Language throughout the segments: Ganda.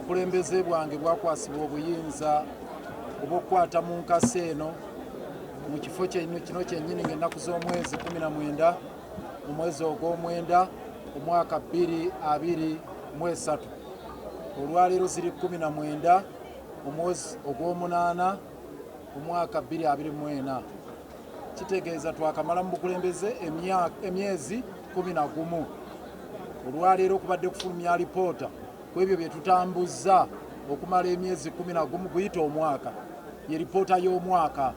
obukulembeze bwange bwakwasibwa obuyinza obw'okukwata mu nkasi eno mu kifo kino kyennyini ng'ennaku z'omwezi 19 mu mwezi ogw'omwenda omwaka 2023. Olwaleero ziri 19 omwezi ogw'omunaana omwaka 2024. Kitegeeza twakamala mu bukulembeze emyezi 11. Olwaleero kubadde kufulumya alipoota ku ebyo bye tutambuza okumala emyezi 11 guyita omwaka, ye lipoota y'omwaka.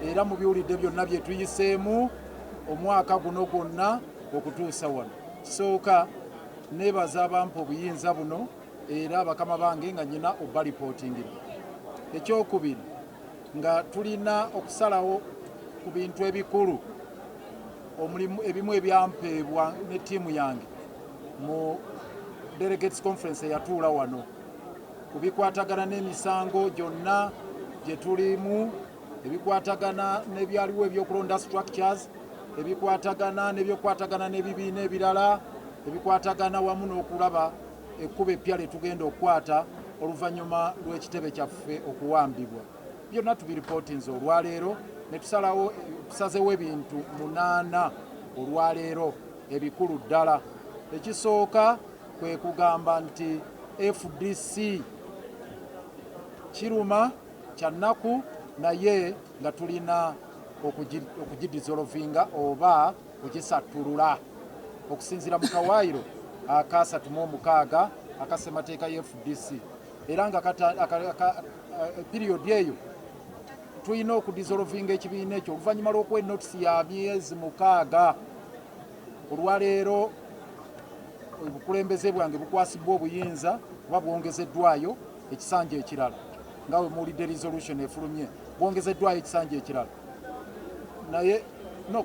Era mu biwulidde byonna bye tuyiseemu omwaka guno gwonna okutuusa wano. Kisooka neebaza abampa obuyinza buno era bakama bange nga nnyina obalipootingira. Ekyokubiri nga tulina okusalawo ku bintu ebikulu omulimu ebimu ebyampeebwa ne ttiimu yange mu Delegates Conference eyatuula wano ku bikwatagana n'emisango gyonna gye tulimu, ebikwatagana n'ebyaliwo ebyokulonda structures, ebikwatagana n'ebyokwatagana n'ebibiina ebirala, ebikwatagana wamu n'okulaba ekkuba eppya lye tugenda okukwata oluvannyuma lw'ekitebe kyaffe okuwambibwa. Byonna tubiripootinze olwaleero ne tusazewo ebintu 8 olwaleero ebikulu ddala. Ekisooka kwe kugamba nti FDC kiruma kya nnaku naye nga tulina okugidizolovinga oba okugisattulula okusinziira mu kawaayiro aka 36 akasemateeka ya FDC. Era nga piriyodi eyo tulina okudizolovinga ekibiina ekyo oluvannyuma lw'okuwa enotisi ya myezi 6. Olwaleero obukulembeze bwange bukwasibwa obuyinza kuba bwongezeddwayo ekisanja ekirala nga we muwulidde resolution efulumye, bwongezeddwayo ekisanja ekirala. Naye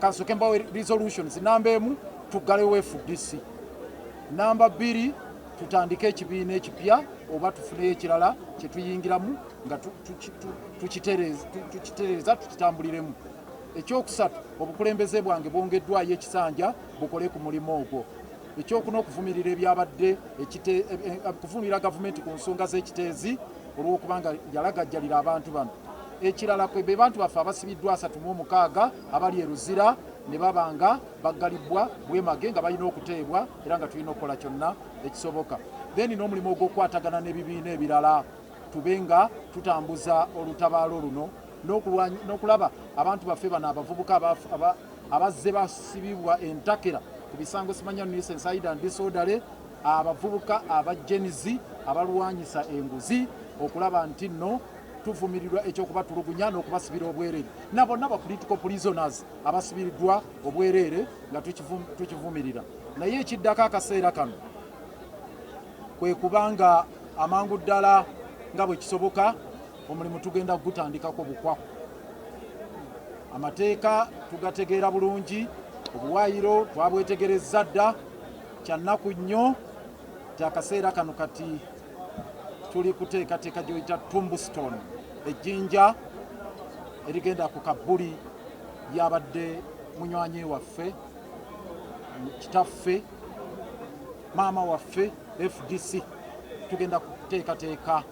kansooke mbawo resolutions. Namba 1 tuggalewo FDC, namba 2 tutandike ekibiina ekipya oba tufuneyo ekirala kye tuyingiramu nga tukitereeza tukitambuliremu. Ekyokusatu obukulembeze bwange bwongeddwayo ekisanja bukole ku mulimu ogwo. Ekyokuna okuvumirira ebyabadde kuvumirira gavumenti ku nsonga z'ekiteezi olw'okubanga yalagajjalira abantu bano. Ekirala kwe be bantu baffe abasibiddwa 36 abali e Luzira ne babanga baggalibwa bwemage nga balina okuteebwa era nga tulina okukola kyonna ekisoboka. Then n'omulimu ogw'okukwatagana n'ebibiina ebirala tube nga tutambuza olutabaalo luno n'okulaba abantu baffe bano abavubuka abazze basibibwa entakera ku bisango simanya nuisance aid and disorderly, abavubuka abajenizi abalwanyisa enguzi, okulaba nti nno tuvumirirwa ekyokubatulugunya n'okubasibira obwereere. Nabonna ba political prisoners abasibiddwa obwereere nga tukivumirira. Naye ekiddako akaseera kano kwe kubanga amangu ddala nga bwe kisoboka omulimu tugenda gutandikako bukwaku. Amateeka tugategeera bulungi, obuwaayiro twabwetegerezza dda, kya nnaku nnyo nti akaseera kano kati tuli kuteekateeka gy'oyita tombstone, ejjinja erigenda ku kabbuli lyabadde munywanyi waffe, kitaffe, maama waffe FDC. Tugenda kuteekateeka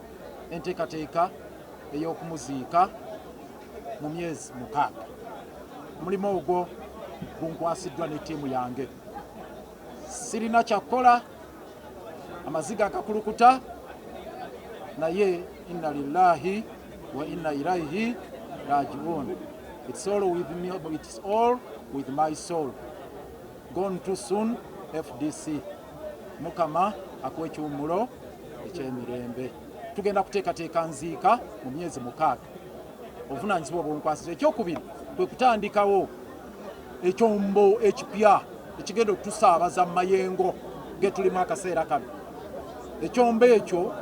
enteekateeka ey'okumuziika mu myezi 6. Omulimu ogwo gunkwasiddwa ne ttiimu yange. Sirina kyakola, amaziga agakulukuta, naye inna lillahi wa inna ilaihi rajiun. It's all with my soul. Gone too soon, FDC. Mukama akuwa ekiwummulo eky'emirembe. Tugenda kuteekateeka nziika mu myezi 6. Obuvunaanyizibwa bw'onkwasizza. Ekyokubiri kwe kutandikawo ekyombo ekipya ekigenda otusaabaza mu mayengo ge tulimu akaseera kano. Ekyombo ekyo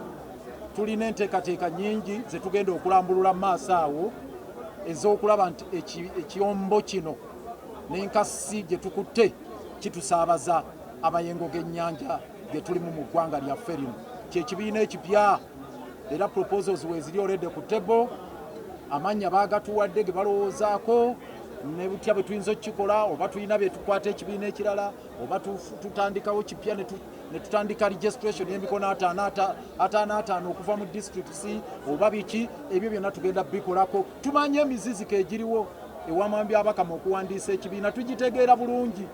tulina enteekateeka nnyingi ze tugenda okulambulula mu maaso awo ez'okulaba nti ekyombo kino n'enkasi gye tukutte kitusaabaza amayengo g'ennyanja ge tulimu mu ggwanga lyaffe lino. Kyekibiina ekipya era proposals weeziri olede ku table, amannya baagatuwadde ge balowoozaako ne butya bwe tuyinza okukikola, oba tulina bye tukwata ekibiina ekirala, oba tutandikawo kipya ne tutandika registration y'emikono ataano okuva mu districts oba biki ebyo byonna tugenda bikolako tumanye emiziziko egiriwo ewamwambi abakama okuwandiisa ekibiina tugitegeera bulungi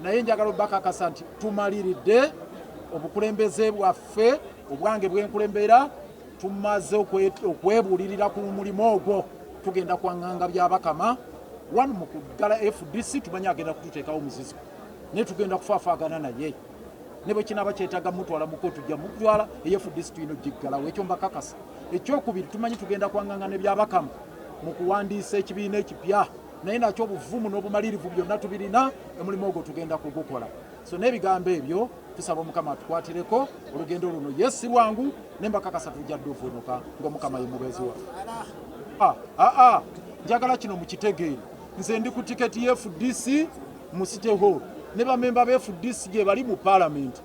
naye njagala obakakasa nti tumaliridde obukulembeze bwaffe obwange bwenkulembera tumaze okwebuulirira ku mulimu ogwo tugenda kwaŋŋanga byabakama wanu mu kuddala FDC tumanye agenda kututeekawo omuziziko naye tugenda kufaafaagana naye ne bwe kinaaba kyetaaga mutwala muko tujja mutwala FDC tulina ogiggalawo ekyo mbakakasa ekyokubiri tumanyi tugenda kwaŋŋanga ne byabakama mu kuwandiisa ekibiina ekipya naye nakyo obuvumu n'obumalirivu byonna tubirina omulimu ogwo tugenda kugukola so n'ebigambo ebyo tusaba omukama atukwatireko olugendo luno yesi lwangu nembakakasa tujja dduvunuka ng'omukama ye mubeezi waffe njagala kino mukitegeere nze ndi ku tiketi ya FDC mu City Hall ne bamemba ba FDC gye bali mu parliament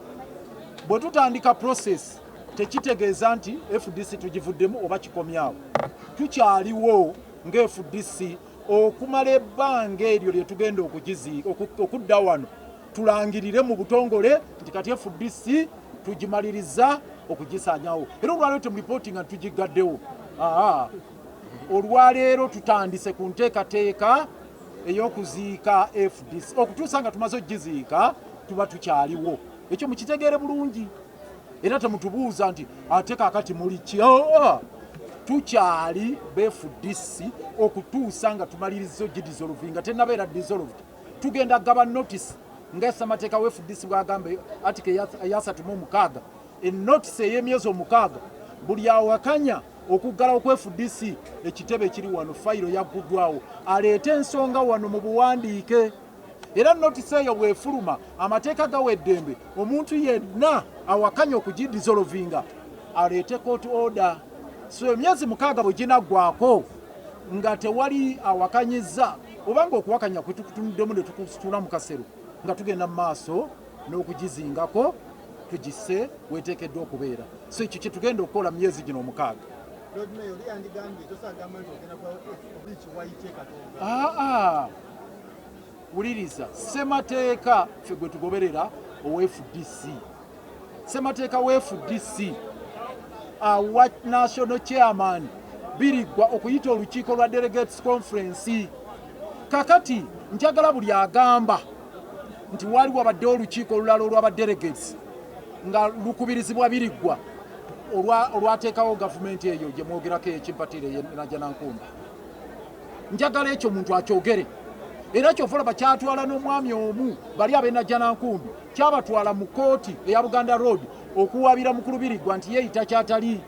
bwe tutandika process tekitegeeza nti FDC tugivuddemu oba kikomyawo tukyaliwo nga FDC okumala ebbanga eryo lye tugenda okudda wano tulangirire mu butongole nti kati FDC tugimaliriza okugisaanyawo era olwaleero temuripootinga nti tugigaddewo olwaleero tutandise ku nteekateeka ey'okuziika FDC okutuusa nga tumaze ogiziika tuba tukyaliwo ekyo mukitegeere bulungi era temutubuuza nti ate kaakati muli ki tukyali FDC okutuusa nga tumaliriza ogidissolvinga tenabeera dissolved tugenda gaba notice nga ssemateeka wa FDC bw'agamba article ya 36 enotice ey'emyezi 6 buli awakanya okuggalawo ku FDC ekitebe ekiri wano fayiro yaggudwawo aleete ensonga wano mu buwandiike era notice eyo bwefuluma amateeka gawa eddembe omuntu yenna awakanya okugidissolvinga aleete court order so emyezi 6 bwe ginaggwako nga tewali awakanyiza obanga okuwakanya kwe tukutunuddemu ne tukusitula mu kasero nga tugenda mu maaso n'okugizingako tugisse weteekeddwa okubeera so ekyo kye tugenda okukola mu myezi gino 6 wuliriza ssemateeka ffe gwe tugoberera owa FDC ssemateeka wa FDC awa national chairman biriggwa okuyita olukiiko lwa delegates conference kakati njagala buli agamba nti waliwo abaddewo olukiiko olulala olw'abadelegates nga lukubirizibwa biriggwa olwateekawo gavumenti eyo gye mwogerako ekimpatire Najjanankumbi njagala ekyo omuntu akyogere era kyova olaba kyatwala n'omwami omu bali ab'e Najjanankumbi kyabatwala mu kooti eya Buganda Road okuwabira mukulu biriggwa nti yeeyita kyatali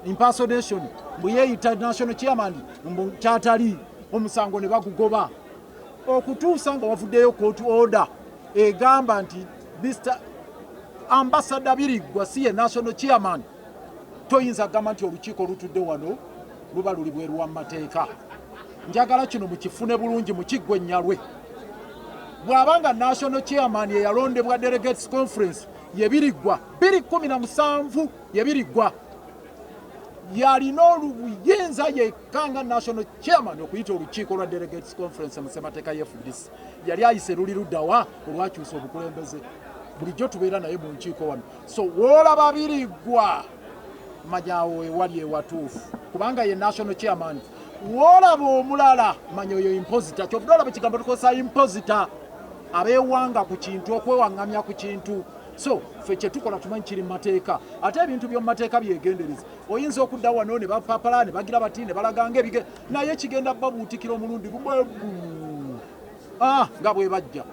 impersonation mbu yeeyita national chairman mbu kyatali omusango ne bagugoba okutuusa nga wavuddeyo court order egamba nti Mr. Ambassador Biriggwa si ye national chairman toyinza gamba nti olukiiko lutudde wano luba luli bweru wa mateeka njagala kino mukifune bulungi mukiggwe nnyalwe bw'abanga national chairman ye yalondebwa delegates conference ye Biriggwa 2017 ye Biriggwa yalina oluyinza yekanga national chairman okuyita olukiiko lwa delegates conference mu ssemateeka ya FDC yali ayise luli luddawa olwakyusa obukulembeze bulijjo tubeera naye mu nkiiko wano so woolaba Biriggwa manyawo ewali ewatuufu kubanga ye national chairman woolaba omulala manya oyo impositor kyovudde olaba ekigambo tukozesa impositor abeewanga ku kintu okwewaŋŋamya ku kintu so ffe kye tukola tumanyi kiri mu mateeka ate ebintu by'omu mateeka byegendereza oyinza okudda wano ne bapapala ne bagira bati ne balaganga ebige naye kigenda babuutikira omulundi nga bwe bajja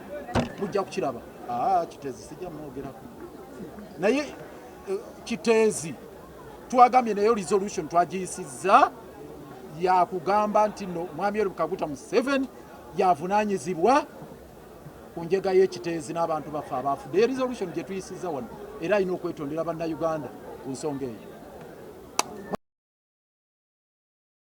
mujja kukiraba Kiteezi sijja mwogerako naye Kiteezi twagambye naye resolution twagiyisizza yakugamba nti no mwami Yoweri Kaguta Museveni yavunaanyizibwa ku njega y'Ekiteezi n'abantu baffe abafudde resolution gye tuyisizza wano era alina okwetondera bannayuganda ku nsonga eyo